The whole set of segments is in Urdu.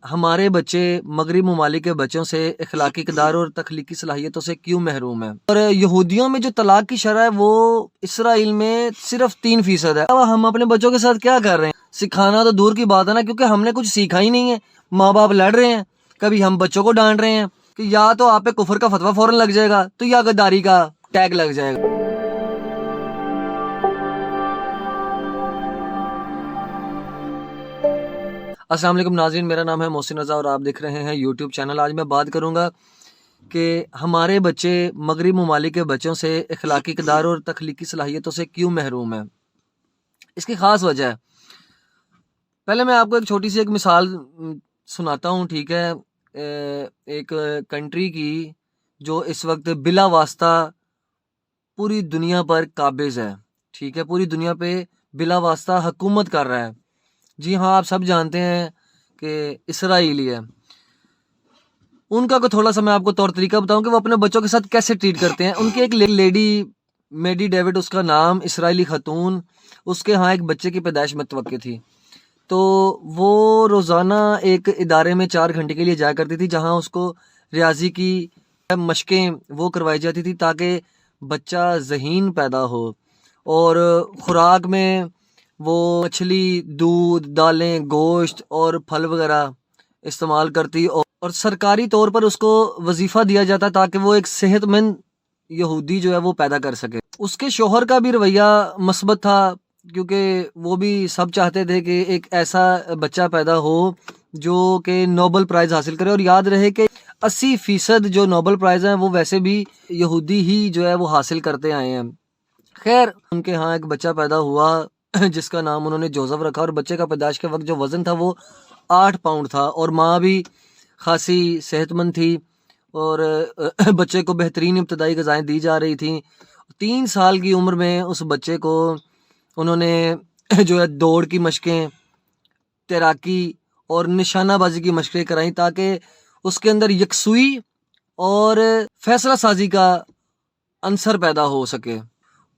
ہمارے بچے مغربی ممالک کے بچوں سے اخلاقی اقدار اور تخلیقی صلاحیتوں سے کیوں محروم ہیں؟ اور یہودیوں میں جو طلاق کی شرح ہے وہ اسرائیل میں صرف 3% ہے۔ ہم اپنے بچوں کے ساتھ کیا کر رہے ہیں؟ سکھانا تو دور کی بات ہے نا، کیونکہ ہم نے کچھ سیکھا ہی نہیں ہے۔ ماں باپ لڑ رہے ہیں، کبھی ہم بچوں کو ڈانٹ رہے ہیں کہ یا تو آپ پہ کفر کا فتویٰ فوراً لگ جائے گا تو یا غداری کا ٹیگ لگ جائے گا۔ السلام علیکم ناظرین، میرا نام ہے محسن رضا اور آپ دیکھ رہے ہیں یوٹیوب چینل۔ آج میں بات کروں گا کہ ہمارے بچے مغربی ممالک کے بچوں سے اخلاقی اقدار اور تخلیقی صلاحیتوں سے کیوں محروم ہیں۔ اس کی خاص وجہ ہے۔ پہلے میں آپ کو ایک چھوٹی سی مثال سناتا ہوں، ٹھیک ہے؟ ایک کنٹری کی جو اس وقت بلا واسطہ پوری دنیا پر قابض ہے، ٹھیک ہے؟ پوری دنیا پہ بلا واسطہ حکومت کر رہا ہے۔ جی ہاں، آپ سب جانتے ہیں کہ اسرائیلی ہے۔ ان کا تھوڑا سا میں آپ کو طور طریقہ بتاؤں کہ وہ اپنے بچوں کے ساتھ کیسے ٹریٹ کرتے ہیں۔ ان کی ایک لیڈی میڈی ڈیوڈ اس کا نام، اسرائیلی خاتون، اس کے ہاں ایک بچے کی پیدائش متوقع تھی، تو وہ روزانہ ایک ادارے میں 4 گھنٹے کے لیے جایا کرتی تھی، جہاں اس کو ریاضی کی مشقیں وہ کروائی جاتی تھی تاکہ بچہ ذہین پیدا ہو، اور خوراک میں وہ مچھلی، دودھ، دالیں، گوشت اور پھل وغیرہ استعمال کرتی، اور سرکاری طور پر اس کو وظیفہ دیا جاتا تاکہ وہ ایک صحت مند یہودی جو ہے وہ پیدا کر سکے۔ اس کے شوہر کا بھی رویہ مثبت تھا، کیونکہ وہ بھی سب چاہتے تھے کہ ایک ایسا بچہ پیدا ہو جو کہ نوبل پرائز حاصل کرے، اور یاد رہے کہ 80% جو نوبل پرائز ہیں وہ ویسے بھی یہودی ہی جو ہے وہ حاصل کرتے آئے ہیں۔ خیر، ان کے ہاں ایک بچہ پیدا ہوا جس کا نام انہوں نے جوزف رکھا، اور بچے کا پیدائش کے وقت جو وزن تھا وہ 8 پاؤنڈ تھا، اور ماں بھی خاصی صحت مند تھی، اور بچے کو بہترین ابتدائی غذائیں دی جا رہی تھیں۔ 3 سال کی عمر میں اس بچے کو انہوں نے جو ہے دوڑ کی مشقیں، تیراکی اور نشانہ بازی کی مشقیں کرائیں تاکہ اس کے اندر یکسوئی اور فیصلہ سازی کا عنصر پیدا ہو سکے۔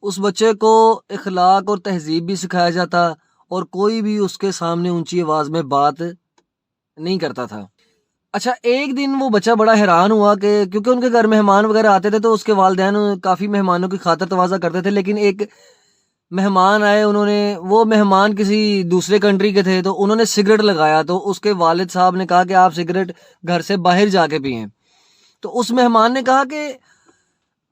اس بچے کو اخلاق اور تہذیب بھی سکھایا جاتا، اور کوئی بھی اس کے سامنے اونچی آواز میں بات نہیں کرتا تھا۔ اچھا، ایک دن وہ بچہ بڑا حیران ہوا کہ کیونکہ ان کے گھر مہمان وغیرہ آتے تھے تو اس کے والدین کافی مہمانوں کی خاطر تواضع کرتے تھے، لیکن ایک مہمان آئے، وہ مہمان کسی دوسرے کنٹری کے تھے، تو انہوں نے سگریٹ لگایا، تو اس کے والد صاحب نے کہا کہ آپ سگریٹ گھر سے باہر جا کے پئیں۔ تو اس مہمان نے کہا کہ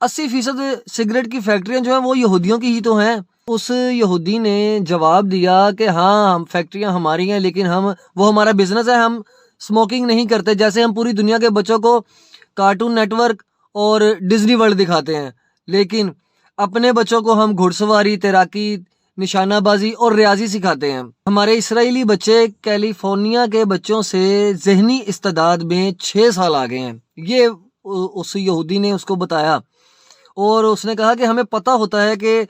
80% سگریٹ کی فیکٹریاں جو ہیں وہ یہودیوں کی ہی تو ہیں۔ اس یہودی نے جواب دیا کہ ہاں، فیکٹریاں ہماری ہیں، لیکن وہ ہمارا بزنس ہے، ہم سموکنگ نہیں کرتے، جیسے ہم پوری دنیا کے بچوں کو کارٹون نیٹ ورک اور ڈزنی ورلڈ دکھاتے ہیں، لیکن اپنے بچوں کو ہم گھڑ سواری، تیراکی، نشانہ بازی اور ریاضی سکھاتے ہیں۔ ہمارے اسرائیلی بچے کیلیفورنیا کے بچوں سے ذہنی استعداد میں 6 سال آگے ہیں۔ یہ اس یہودی نے اس کو بتایا، اور اس نے کہا کہ ہمیں پتہ ہوتا ہے کہ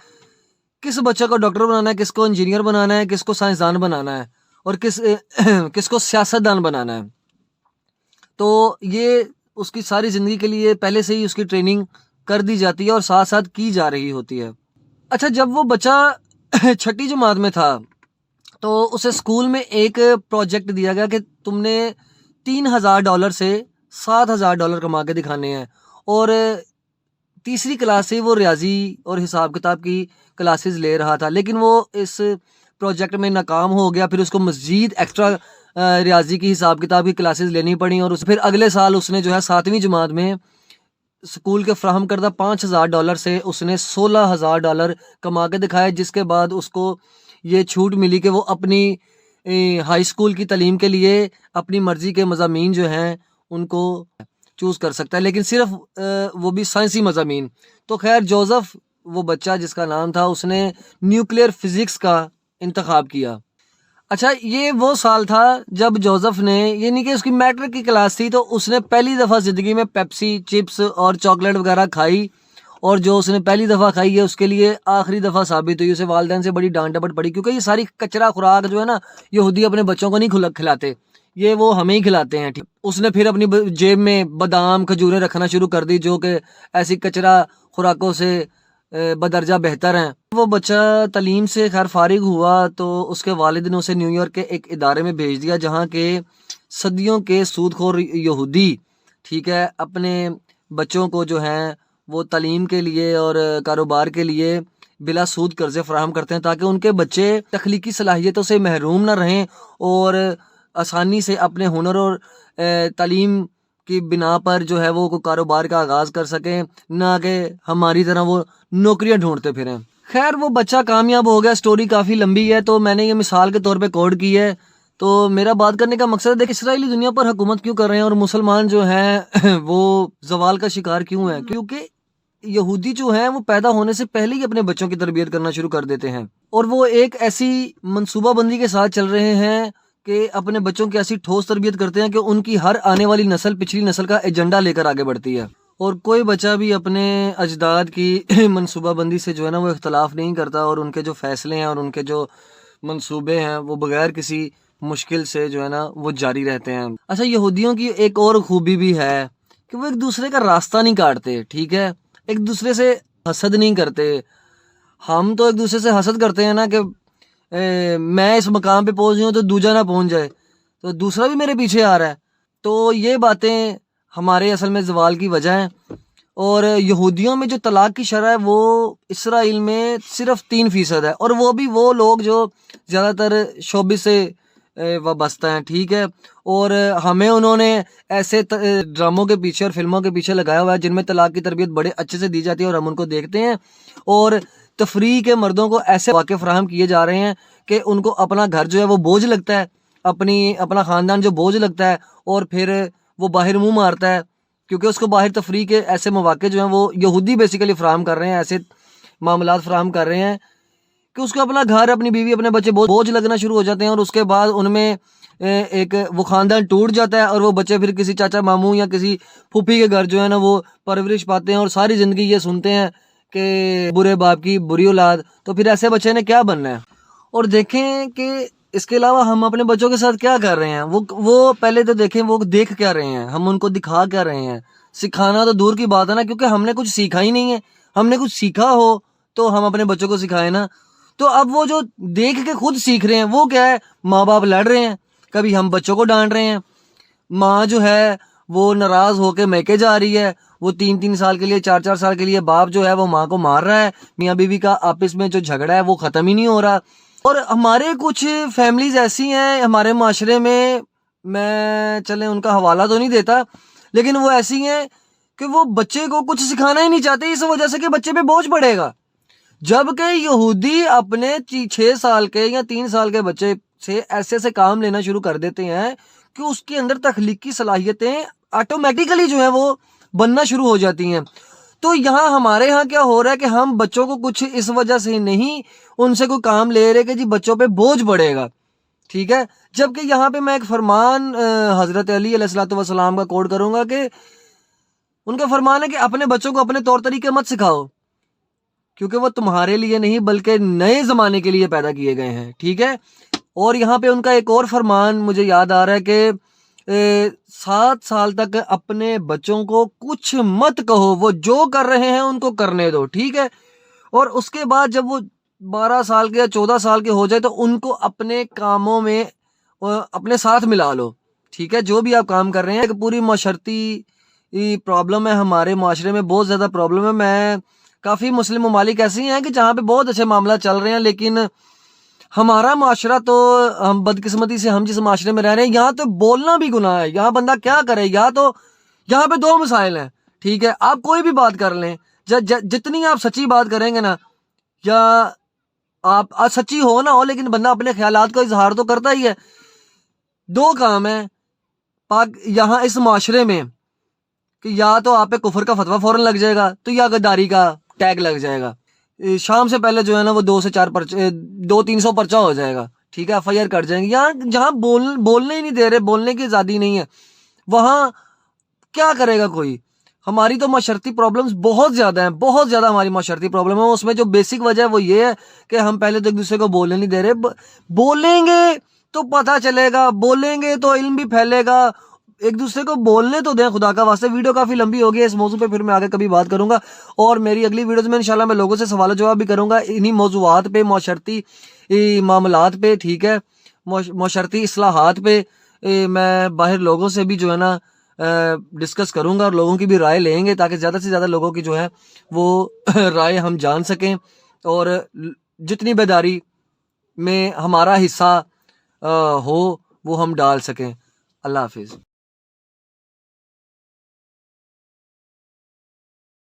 کس بچے کو ڈاکٹر بنانا ہے، کس کو انجینئر بنانا ہے، کس کو سائنسدان بنانا ہے، اور کس کو سیاستدان بنانا ہے۔ تو یہ اس کی ساری زندگی کے لیے پہلے سے ہی اس کی ٹریننگ کر دی جاتی ہے اور ساتھ ساتھ کی جا رہی ہوتی ہے۔ اچھا، جب وہ بچہ 6ٹھی جماعت میں تھا تو اسے اسکول میں ایک پروجیکٹ دیا گیا کہ تم نے $3000 سے $7000 کما کے دکھانے ہیں، اور تیسری کلاس سے وہ ریاضی اور حساب کتاب کی کلاسز لے رہا تھا، لیکن وہ اس پروجیکٹ میں ناکام ہو گیا۔ پھر اس کو مزید ایکسٹرا ریاضی کی، حساب کتاب کی کلاسز لینی پڑیں، اور پھر اگلے سال اس نے جو ہے 7ویں جماعت میں اسکول کے فراہم کردہ $5000 سے اس نے $16000 کما کے دکھایا، جس کے بعد اس کو یہ چھوٹ ملی کہ وہ اپنی ہائی اسکول کی تعلیم کے لیے اپنی مرضی کے مضامین جو ہیں ان کو چوز کر سکتا ہے، لیکن صرف وہ بھی سائنسی مضامین۔ تو خیر، جوزف وہ بچہ جس کا نام تھا، اس نے نیوکلیئر فزکس کا انتخاب کیا۔ اچھا، یہ وہ سال تھا جب جوزف نے، یعنی کہ اس کی میٹرک کی کلاس تھی، تو اس نے پہلی دفعہ زندگی میں پیپسی، چپس اور چاکلیٹ وغیرہ کھائی، اور جو اس نے پہلی دفعہ کھائی ہے اس کے لیے آخری دفعہ ثابت ہوئی۔ اسے والدین سے بڑی ڈانٹ ڈپٹ پڑی، کیونکہ یہ ساری کچرا خوراک جو ہے نا، یہودی اپنے بچوں کو نہیں کھلاتے، یہ وہ ہمیں ہی کھلاتے ہیں۔ اس نے پھر اپنی جیب میں بادام، کھجوریں رکھنا شروع کر دی، جو کہ ایسی کچرا خوراکوں سے بدرجہ بہتر ہیں۔ وہ بچہ تعلیم سے خیر فارغ ہوا تو اس کے والد نے اسے نیو یارک کے ایک ادارے میں بھیج دیا، جہاں کے صدیوں کے سود خور یہودی، ٹھیک ہے، اپنے بچوں کو جو ہیں وہ تعلیم کے لیے اور کاروبار کے لیے بلا سود قرضے فراہم کرتے ہیں تاکہ ان کے بچے تخلیقی صلاحیتوں سے محروم نہ رہیں اور آسانی سے اپنے ہنر اور تعلیم کی بنا پر جو ہے وہ کاروبار کا آغاز کر سکیں، نہ کہ ہماری طرح وہ نوکریاں ڈھونڈتے پھریں۔ خیر وہ بچہ کامیاب ہو گیا، سٹوری کافی لمبی ہے تو میں نے یہ مثال کے طور پہ کوڈ کی ہے۔ تو میرا بات کرنے کا مقصد ہے دیکھ اسرائیلی دنیا پر حکومت کیوں کر رہے ہیں اور مسلمان جو ہیں وہ زوال کا شکار کیوں ہیں؟ کیونکہ یہودی جو ہیں وہ پیدا ہونے سے پہلے ہی اپنے بچوں کی تربیت کرنا شروع کر دیتے ہیں، اور وہ ایک ایسی منصوبہ بندی کے ساتھ چل رہے ہیں کہ اپنے بچوں کی ایسی ٹھوس تربیت کرتے ہیں کہ ان کی ہر آنے والی نسل پچھلی نسل کا ایجنڈا لے کر آگے بڑھتی ہے، اور کوئی بچہ بھی اپنے اجداد کی منصوبہ بندی سے جو ہے نا وہ اختلاف نہیں کرتا، اور ان کے جو فیصلے ہیں اور ان کے جو منصوبے ہیں وہ بغیر کسی مشکل سے جو ہے نا وہ جاری رہتے ہیں۔ اچھا، یہودیوں کی ایک اور خوبی بھی ہے کہ وہ ایک دوسرے کا راستہ نہیں کاٹتے، ٹھیک ہے، ایک دوسرے سے حسد نہیں کرتے۔ ہم تو ایک دوسرے سے حسد کرتے ہیں نا کہ میں اس مقام پہ پہنچ جاؤں تو دوجا نہ پہنچ جائے، تو دوسرا بھی میرے پیچھے آ رہا ہے، تو یہ باتیں ہمارے اصل میں زوال کی وجہ ہیں۔ اور یہودیوں میں جو طلاق کی شرح ہے وہ اسرائیل میں صرف 3% ہے، اور وہ بھی وہ لوگ جو زیادہ تر شعبے سے وابستہ ہیں، ٹھیک ہے، اور ہمیں انہوں نے ایسے ڈراموں کے پیچھے اور فلموں کے پیچھے لگایا ہوا ہے جن میں طلاق کی تربیت بڑے اچھے سے دی جاتی ہے اور ہم ان کو دیکھتے ہیں، اور تفریح کے مردوں کو ایسے واقع فراہم کیے جا رہے ہیں کہ ان کو اپنا گھر جو ہے وہ بوجھ لگتا ہے، اپنا خاندان جو بوجھ لگتا ہے، اور پھر وہ باہر منہ مارتا ہے کیونکہ اس کو باہر تفریح کے ایسے مواقع جو ہیں وہ یہودی بیسیکلی فراہم کر رہے ہیں، ایسے معاملات فراہم کر رہے ہیں کہ اس کو اپنا گھر، اپنی بیوی، اپنے بچے بوجھ لگنا شروع ہو جاتے ہیں، اور اس کے بعد ان میں ایک وہ خاندان ٹوٹ جاتا ہے، اور وہ بچے پھر کسی چاچا ماموں یا کسی پھوپھی کے گھر جو ہے نا وہ پرورش پاتے ہیں، اور ساری زندگی یہ سنتے ہیں کہ برے باپ کی بری اولاد، تو پھر ایسے بچے نے کیا بننا ہے؟ اور دیکھیں کہ اس کے علاوہ ہم اپنے بچوں کے ساتھ کیا کر رہے ہیں، وہ پہلے تو دیکھیں وہ دیکھ کیا رہے ہیں، ہم ان کو دکھا کیا رہے ہیں۔ سکھانا تو دور کی بات ہے نا، کیونکہ ہم نے کچھ سیکھا ہی نہیں ہے، ہم نے کچھ سیکھا ہو تو ہم اپنے بچوں کو سکھائیں نا۔ تو اب وہ جو دیکھ کے خود سیکھ رہے ہیں وہ کیا ہے، ماں باپ لڑ رہے ہیں، کبھی ہم بچوں کو ڈانٹ رہے ہیں، ماں جو ہے وہ ناراض ہو کے میکے جا رہی ہے، وہ 3 سال کے لیے 4 سال کے لیے باپ جو ہے وہ ماں کو مار رہا ہے، میاں بیوی کا آپس میں جو جھگڑا ہے وہ ختم ہی نہیں ہو رہا۔ اور ہمارے کچھ فیملیز ایسی ہیں ہمارے معاشرے میں چلیں ان کا حوالہ تو نہیں دیتا، لیکن وہ ایسی ہیں کہ وہ بچے کو کچھ سکھانا ہی نہیں چاہتے، اس وجہ سے کہ بچے پہ بوجھ پڑے گا، جبکہ یہودی اپنے 6 سال کے یا 3 سال کے بچے سے ایسے کام لینا شروع کر دیتے ہیں کہ اس کے اندر تخلیقی صلاحیتیں آٹومیٹیکلی جو ہیں وہ بننا شروع ہو جاتی ہیں۔ تو یہاں ہمارے ہاں کیا ہو رہا ہے کہ ہم بچوں کو کچھ اس وجہ سے نہیں ان سے کوئی کام لے رہے کہ جی بچوں پہ بوجھ پڑے گا، ٹھیک ہے، جبکہ یہاں پہ میں ایک فرمان حضرت علی علیہ الصلوۃ والسلام کا کوٹ کروں گا کہ ان کا فرمان ہے کہ اپنے بچوں کو اپنے طور طریقے مت سکھاؤ، کیونکہ وہ تمہارے لیے نہیں بلکہ نئے زمانے کے لیے پیدا کیے گئے ہیں، ٹھیک ہے۔ اور یہاں پہ ان کا ایک اور فرمان مجھے یاد آ رہا ہے کہ 7 سال تک اپنے بچوں کو کچھ مت کہو، وہ جو کر رہے ہیں ان کو کرنے دو، ٹھیک ہے، اور اس کے بعد جب وہ 12 سال کے یا 14 سال کے ہو جائے تو ان کو اپنے کاموں میں اپنے ساتھ ملا لو، ٹھیک ہے، جو بھی آپ کام کر رہے ہیں۔ ایک پوری معاشرتی پرابلم ہے ہمارے معاشرے میں، بہت زیادہ پرابلم ہے۔ میں کافی مسلم ممالک ایسی ہیں کہ جہاں پہ بہت اچھے معاملات چل رہے ہیں، لیکن ہمارا معاشرہ تو ہم بدقسمتی سے ہم جس معاشرے میں رہ رہے ہیں یہاں تو بولنا بھی گناہ ہے، یہاں بندہ کیا کرے، یہاں پہ 2 مسائل ہیں، ٹھیک ہے، آپ کوئی بھی بات کر لیں، جتنی آپ سچی بات کریں گے نا، یا آپ سچی ہو نہ ہو لیکن بندہ اپنے خیالات کا اظہار تو کرتا ہی ہے۔ 2 کام ہیں یہاں اس معاشرے میں کہ یا تو آپ پہ کفر کا فتویٰ فوراً لگ جائے گا تو یا غداری کا ٹیگ لگ جائے گا، شام سے پہلے جو ہے نا وہ 200 سے 300 پرچہ ہو جائے گا، ٹھیک ہے، FIR کٹ جائیں گے۔ یہاں جہاں بولنے ہی نہیں دے رہے، بولنے کی آزادی نہیں ہے، وہاں کیا کرے گا کوئی؟ ہماری تو معاشرتی پرابلمز بہت زیادہ ہیں، بہت زیادہ ہماری معاشرتی پرابلم ہے۔ اس میں جو بیسک وجہ ہے وہ یہ ہے کہ ہم پہلے تو ایک دوسرے کو بولنے نہیں دے رہے، بولیں گے تو پتہ چلے گا، بولیں گے تو علم بھی پھیلے گا، ایک دوسرے کو بولنے تو دیں خدا کا واسطے۔ ویڈیو کافی لمبی ہوگی، اس موضوع پہ پھر میں آگے کبھی بات کروں گا، اور میری اگلی ویڈیوز میں انشاءاللہ میں لوگوں سے سوال و جواب بھی کروں گا انہی موضوعات پہ، معاشرتی معاملات پہ، ٹھیک ہے، معاشرتی اصلاحات پہ، میں باہر لوگوں سے بھی جو ہے نا ڈسکس کروں گا اور لوگوں کی بھی رائے لیں گے تاکہ زیادہ سے زیادہ لوگوں کی جو ہے وہ رائے ہم جان سکیں اور جتنی بیداری میں ہمارا حصہ ہو وہ ہم ڈال سکیں۔ اللہ حافظ۔